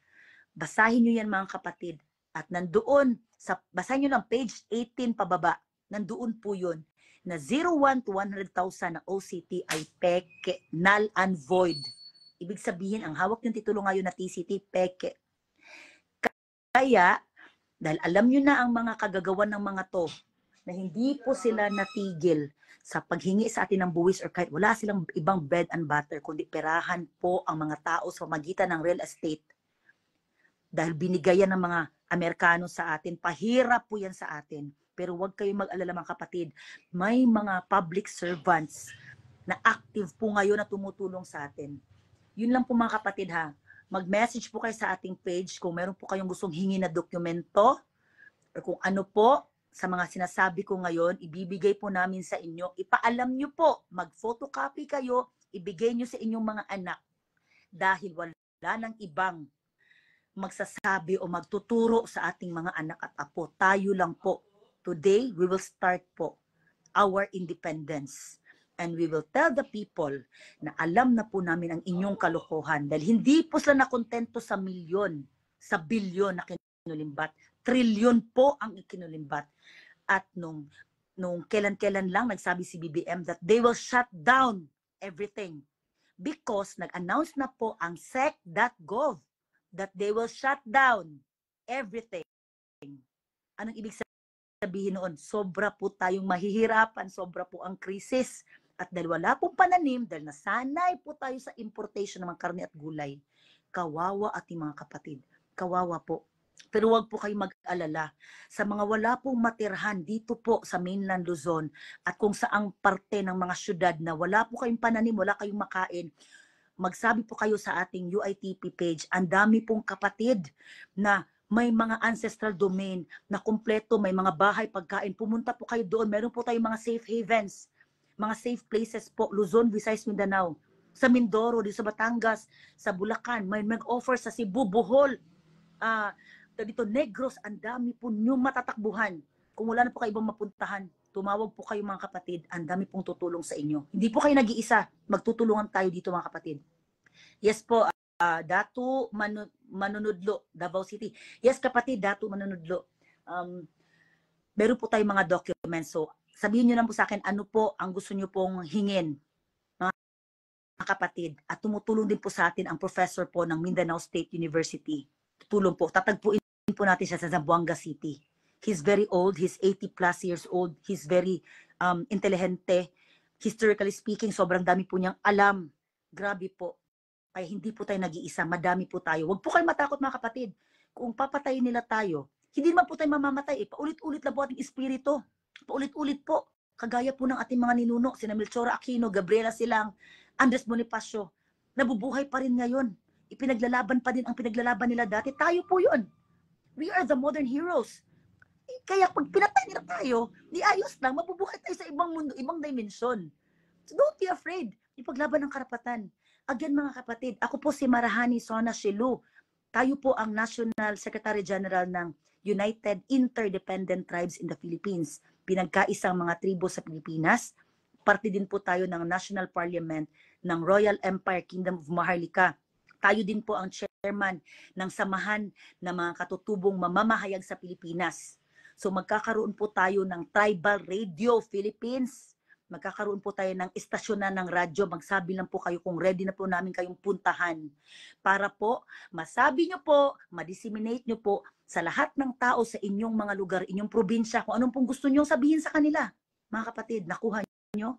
Basahin nyo yan mga kapatid. At nandoon, basahin nyo lang page 18 pababa, nandoon po yun, na 01 to 100,000 na OCT ay peke, null and void. Ibig sabihin, ang hawak yung titulo ngayon na TCT, peke. Kaya, dahil alam nyo na ang mga kagagawan ng mga to, na hindi po sila natigil sa paghingi sa atin ng buwis or kahit wala silang ibang bread and butter, kundi perahan po ang mga tao sa pamagitan ng real estate. Dahil binigayan ng mga Amerikano sa atin, pahirap po yan sa atin. Pero huwag kayong mag-alala mga kapatid, may mga public servants na active po ngayon na tumutulong sa atin. Yun lang po mga kapatid ha. Mag-message po kayo sa ating page kung meron po kayong gustong hingi na dokumento or kung ano po sa mga sinasabi ko ngayon, ibibigay po namin sa inyo. Ipaalam nyo po, mag-photocopy kayo, ibigay nyo sa inyong mga anak. Dahil wala nang ibang magsasabi o magtuturo sa ating mga anak at apo. Tayo lang po. Today, we will start po our independence. And we will tell the people na alam na po namin ang inyong kalokohan. Dahil hindi po sila nakontento sa milyon, sa bilyon na kinulimbat. Trilyon po ang ikinulimbat. At nung kailan-kailan lang nagsabi si BBM that they will shut down everything. Because nag-announce na po ang sec.gov that they will shut down everything. Anong ibig sabihin noon? Sobra po tayong mahihirapan, sobra po ang krisis. At dahil wala pong pananim, dahil nasanay po tayo sa importation ng mga karne at gulay, kawawa ating mga kapatid. Kawawa po. Pero wag po kayo mag-alala. Sa mga wala pong matirhan dito po sa mainland Luzon at kung saang parte ng mga syudad na wala po kayong pananim, wala kayong makain, magsabi po kayo sa ating UITP page. Ang dami pong kapatid na may mga ancestral domain na kumpleto, may mga bahay, pagkain. Pumunta po kayo doon. Meron po tayong mga safe havens, mga safe places po. Luzon, Visayas, Mindanao. Sa Mindoro, dito sa Batangas, sa Bulacan. May mag-offer sa Cebu, Bohol. Dito Negros, ang dami po nyo matatakbuhan. Kung wala na po kayo ibang mapuntahan, tumawag po kayo mga kapatid, ang dami pong tutulong sa inyo. Hindi po kayo nag-iisa, magtutulungan tayo dito mga kapatid. Yes po, Datu Manunudlo, Davao City. Yes kapatid, Datu Manunudlo. Meron po tayong mga documents. So, sabihin nyo lang po sa akin, ano po ang gusto nyo pong hingin, mga kapatid. At tumutulong din po sa atin ang professor po ng Mindanao State University. Tutulong po, tatagpuin po natin siya sa Zamboanga City. He's very old, he's 80 plus years old, he's very intelligente, Historically speaking, sobrang dami po niyang alam. Grabe po. Kaya hindi po tayo nag-iisa, madami po tayo. Huwag po kayo matakot mga kapatid. Kung papatayin nila tayo, hindi naman po tayo mamamatay. Paulit-ulit lang po ating espiritu. Paulit-ulit po. Kagaya po ng ating mga ninuno, sina Melchora Aquino, Gabriela Silang, Andres Bonifacio. Nabubuhay pa rin ngayon. Ipinaglalaban pa din ang pinaglalaban nila dati. Tayo po yun. We are the modern heroes. Kaya pag pinatay nila tayo, di ayos lang, mabubuhay tayo sa ibang mundo, ibang dimension. So don't be afraid. Ipaglaban ng karapatan. Again mga kapatid, ako po si Marahani Sona Shilu. Tayo po ang National Secretary General ng United Interdependent Tribes in the Philippines. Pinagkaisang mga tribo sa Pilipinas. Parte din po tayo ng National Parliament ng Royal Empire Kingdom of Maharlika. Tayo din po ang chairman ng samahan ng mga katutubong mamamahayag sa Pilipinas. So magkakaroon po tayo ng Tribal Radio Philippines. Magkakaroon po tayo ng istasyonan ng radyo. Magsabi lang po kayo kung ready na po namin kayong puntahan. Para po, masabi nyo po, ma-disseminate nyo po sa lahat ng tao sa inyong mga lugar, inyong probinsya, kung anong pong gusto nyo sabihin sa kanila. Mga kapatid, nakuha nyo?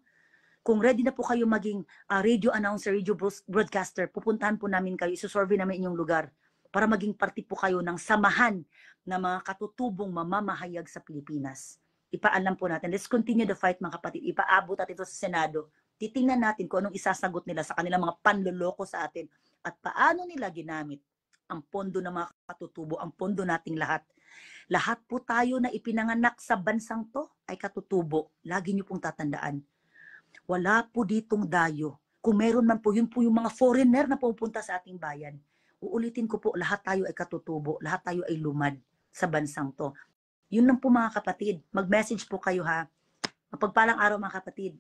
Kung ready na po kayo maging radio announcer, radio broadcaster, pupuntahan po namin kayo, isusurvey namin inyong lugar para maging parte po kayo ng samahan na mga katutubong mamamahayag sa Pilipinas. Ipaalam po natin. Let's continue the fight mga kapatid. Ipaabot natin ito sa Senado. Titingnan natin kung anong isasagot nila sa kanilang mga panloloko sa atin at paano nila ginamit ang pondo ng mga katutubo, ang pondo nating lahat. Lahat po tayo na ipinanganak sa bansang to ay katutubo. Lagi niyo pong tatandaan. Wala po ditong dayo. Kung meron man po, yun po yung mga foreigner na pupunta sa ating bayan. Uulitin ko po, lahat tayo ay katutubo. Lahat tayo ay lumad sa bansang to. Yun lang po mga kapatid. Mag-message po kayo ha. Mapagpalang araw mga kapatid.